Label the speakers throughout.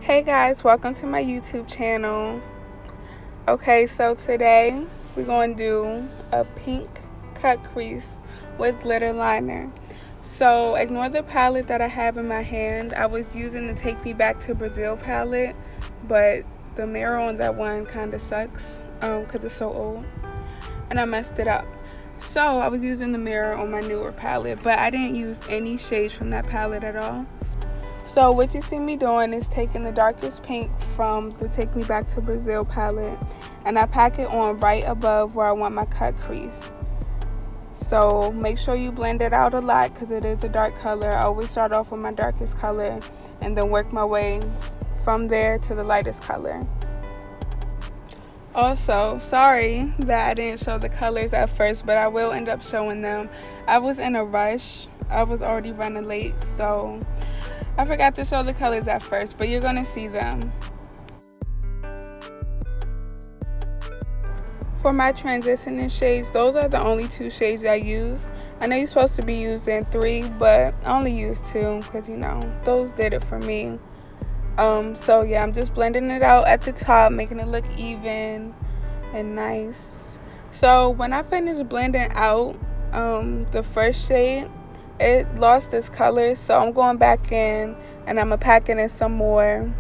Speaker 1: Hey guys, welcome to my YouTube channel. Okay, so today we're going to do a pink cut crease with glitter liner. So ignore the palette that I have in my hand. I was using the Take Me Back to Brazil palette, but the mirror on that one kind of sucks because it's so old and I messed it up. So I was using the mirror on my newer palette, but I didn't use any shades from that palette at all. So what you see me doing is taking the darkest pink from the Take Me Back to Brazil palette, and I pack it on right above where I want my cut crease. So make sure you blend it out a lot because it is a dark color. I always start off with my darkest color and then work my way from there to the lightest color. Also, sorry that I didn't show the colors at first, but I will end up showing them. I was in a rush. I was already running late, so I forgot to show the colors at first, but you're gonna see them. For my transitioning shades, those are the only two shades I use. I know you're supposed to be using 3, but I only use 2 because, you know, those did it for me. So yeah, I'm just blending it out at the top, making it look even and nice. So when I finish blending out the first shade, it lost its color, so I'm going back in and I'm packing in some more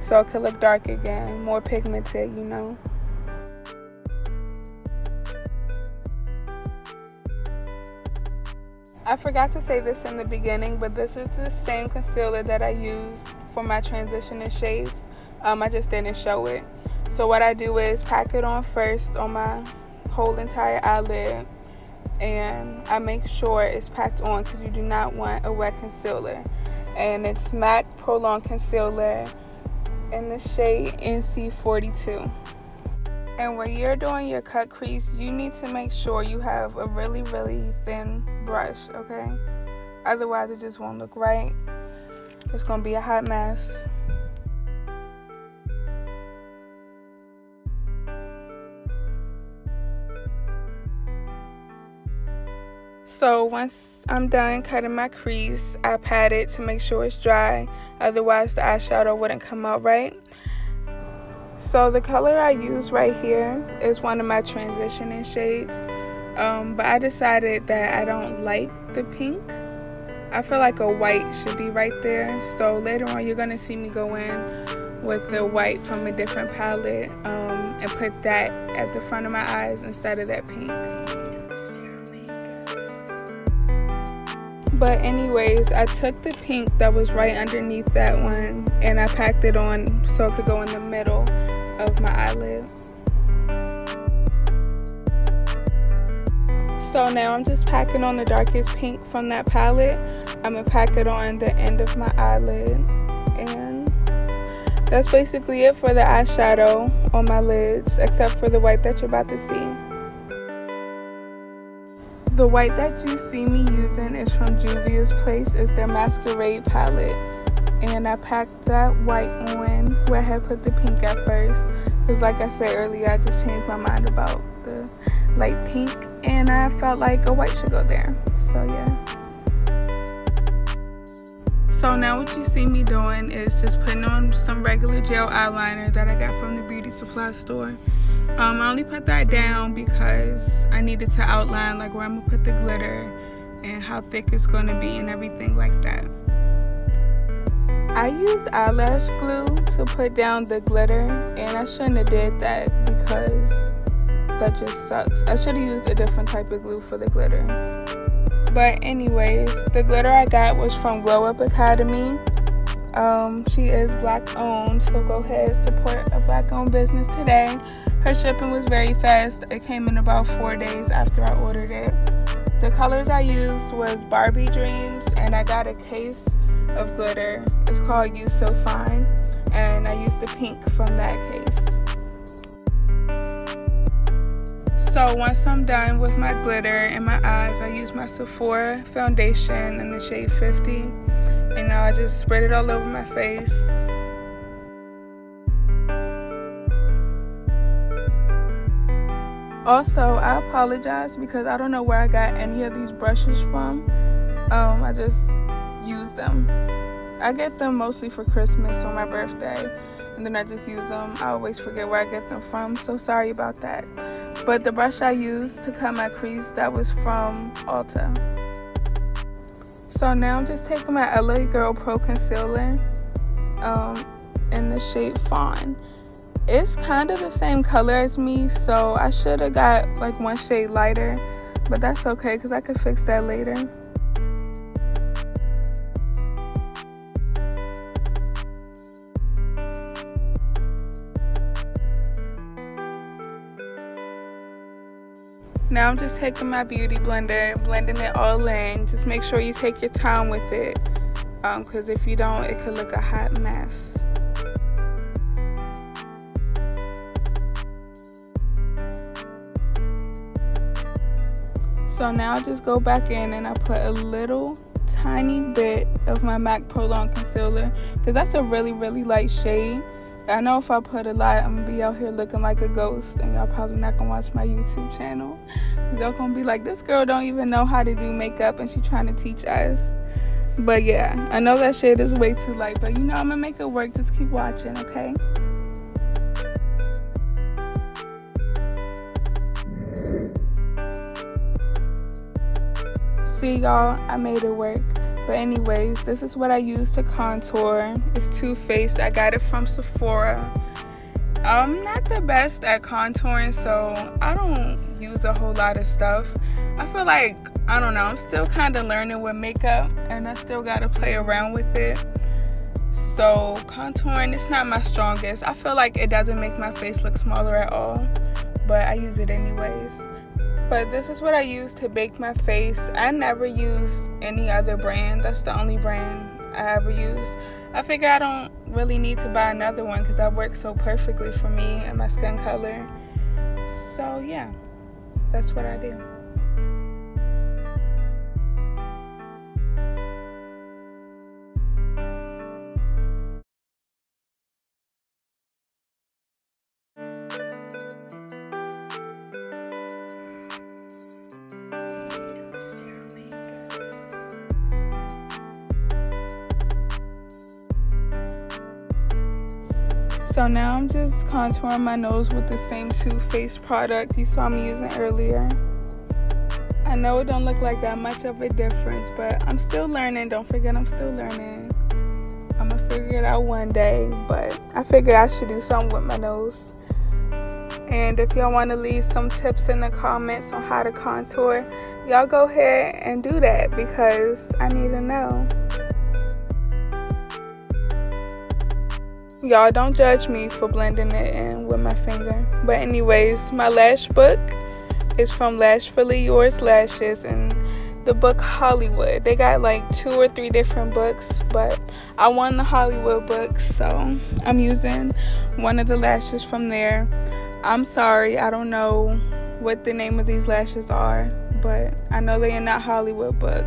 Speaker 1: so it could look dark again, more pigmented, you know. I forgot to say this in the beginning, but this is the same concealer that I use for my transitioning shades. I just didn't show it. So what I do is pack it on first on my whole entire eyelid, and I make sure it's packed on because you do not want a wet concealer. And it's MAC Prolonged Concealer in the shade NC42. And when you're doing your cut crease, you need to make sure you have a really thin brush, okay? Otherwise it just won't look right. It's gonna be a hot mess. So once I'm done cutting my crease, I pat it to make sure it's dry, otherwise the eyeshadow wouldn't come out right. So the color I use right here is one of my transitioning shades, but I decided that I don't like the pink. I feel like a white should be right there, so later on you're going to see me go in with the white from a different palette and put that at the front of my eyes instead of that pink. But anyways, I took the pink that was right underneath that one and I packed it on so it could go in the middle of my eyelid. So now I'm just packing on the darkest pink from that palette. I'm gonna pack it on the end of my eyelid, and that's basically it for the eyeshadow on my lids, except for the white that you're about to see. The white that you see me using is from Juvia's Place. It's their Masquerade palette. And I packed that white on where I had put the pink at first. Because like I said earlier, I just changed my mind about the light pink. And I felt like a white should go there. So yeah. So now what you see me doing is just putting on some regular gel eyeliner that I got from the beauty supply store. I only put that down because I needed to outline like where I'm gonna put the glitter and how thick it's gonna be and everything like that. I used eyelash glue to put down the glitter, and I shouldn't have did that because that just sucks. I should have used a different type of glue for the glitter. But anyways, the glitter I got was from Glow Up Academy. She is black owned, so go ahead, support a black owned business today. Her shipping was very fast. It came in about 4 days after I ordered it. The colors I used was Barbie Dreams, and I got a case of glitter. It's called You So Fine, and I used the pink from that case. So once I'm done with my glitter and my eyes, I use my Sephora foundation in the shade 50, and now I just spread it all over my face. Also, I apologize because I don't know where I got any of these brushes from. I just used them. I get them mostly for Christmas or my birthday, and then I just use them. I always forget where I get them from, so sorry about that. But the brush I used to cut my crease, that was from Ulta. So now I'm just taking my LA Girl Pro Concealer in the shade Fawn. It's kind of the same color as me, so I should have got like one shade lighter, but that's okay because I could fix that later. Now I'm just taking my beauty blender, blending it all in. Just make sure you take your time with it, because if you don't, it could look a hot mess. So now I just go back in and I put a little tiny bit of my MAC Pro Long Concealer, because that's a really light shade. I know if I put a lot, I'm gonna be out here looking like a ghost, and y'all probably not gonna watch my YouTube channel. Y'all gonna be like, this girl don't even know how to do makeup and she trying to teach us. But yeah, I know that shade is way too light, but you know I'm gonna make it work. Just keep watching, okay? See y'all, I made it work. But anyways, this is what I use to contour. It's Too Faced. I got it from Sephora. I'm not the best at contouring, so I don't use a whole lot of stuff. I feel like, I don't know, I'm still kind of learning with makeup, and I still got to play around with it. So contouring, it's not my strongest. I feel like it doesn't make my face look smaller at all, but I use it anyways. But this is what I use to bake my face. I never use any other brand. That's the only brand I ever use. I figure I don't really need to buy another one because that works so perfectly for me and my skin color. So yeah, that's what I do. So now I'm just contouring my nose with the same Too Faced product you saw me using earlier. I know it don't look like that much of a difference, but I'm still learning. Don't forget, I'm still learning. I'm gonna figure it out one day, but I figured I should do something with my nose. And if y'all want to leave some tips in the comments on how to contour, y'all go ahead and do that because I need to know. Y'all don't judge me for blending it in with my finger. But anyways, my lash book is from Lashfully Yours Lashes and the book Hollywood. They got like 2 or 3 different books, but I won the Hollywood book, so I'm using one of the lashes from there. I'm sorry, I don't know what the name of these lashes are, but I know they're in that Hollywood book.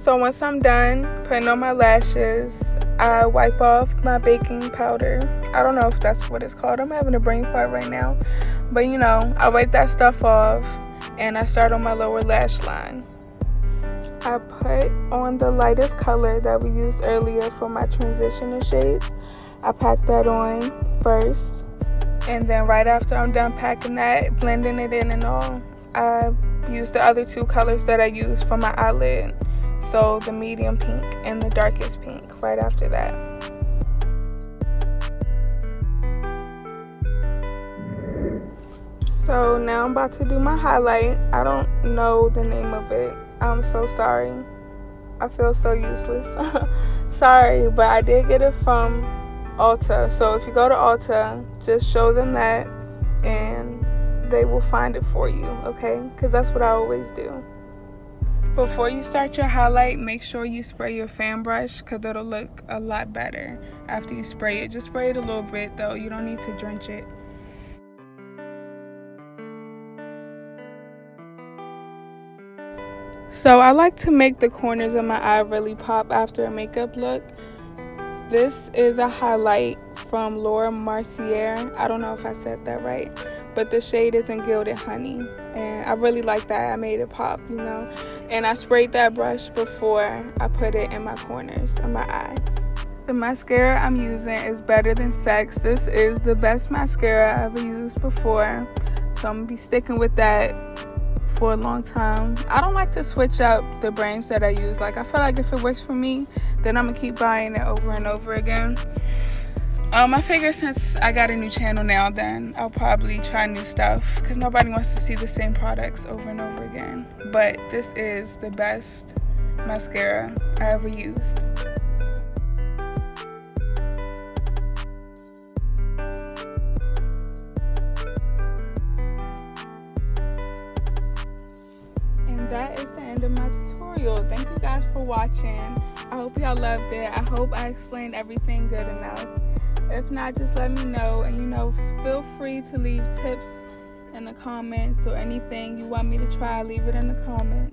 Speaker 1: So once I'm done putting on my lashes, I wipe off my baking powder. I don't know if that's what it's called. I'm having a brain fart right now. But you know, I wipe that stuff off and I start on my lower lash line. I put on the lightest color that we used earlier for my transitional shades. I pack that on first. And then right after I'm done packing that, blending it in and all, I use the other 2 colors that I used for my eyelid. So the medium pink and the darkest pink right after that. So now I'm about to do my highlight. I don't know the name of it. I'm so sorry. I feel so useless. Sorry, but I did get it from Ulta. So if you go to Ulta, just show them that and they will find it for you, okay? Because that's what I always do. Before you start your highlight, make sure you spray your fan brush because it'll look a lot better after you spray it. Just spray it a little bit though. You don't need to drench it. So I like to make the corners of my eye really pop after a makeup look. This is a highlight from Laura Mercier. I don't know if I said that right, but the shade is in Gilded Honey, and I really like that. I made it pop, you know. And I sprayed that brush before I put it in my corners of my eye. The mascara I'm using is Better Than Sex. This is the best mascara I ever used before, so I'm gonna be sticking with that for a long time. I don't like to switch up the brands that I use. Like, I feel like if it works for me, then I'm gonna keep buying it over and over again. I figure since I got a new channel now, then I'll probably try new stuff, because nobody wants to see the same products over and over again. But this is the best mascara I ever used. And that is the end of my tutorial. Thank you guys for watching. I hope y'all loved it. I hope I explained everything good enough. If not, just let me know, and you know, feel free to leave tips in the comments, or anything you want me to try, leave it in the comments.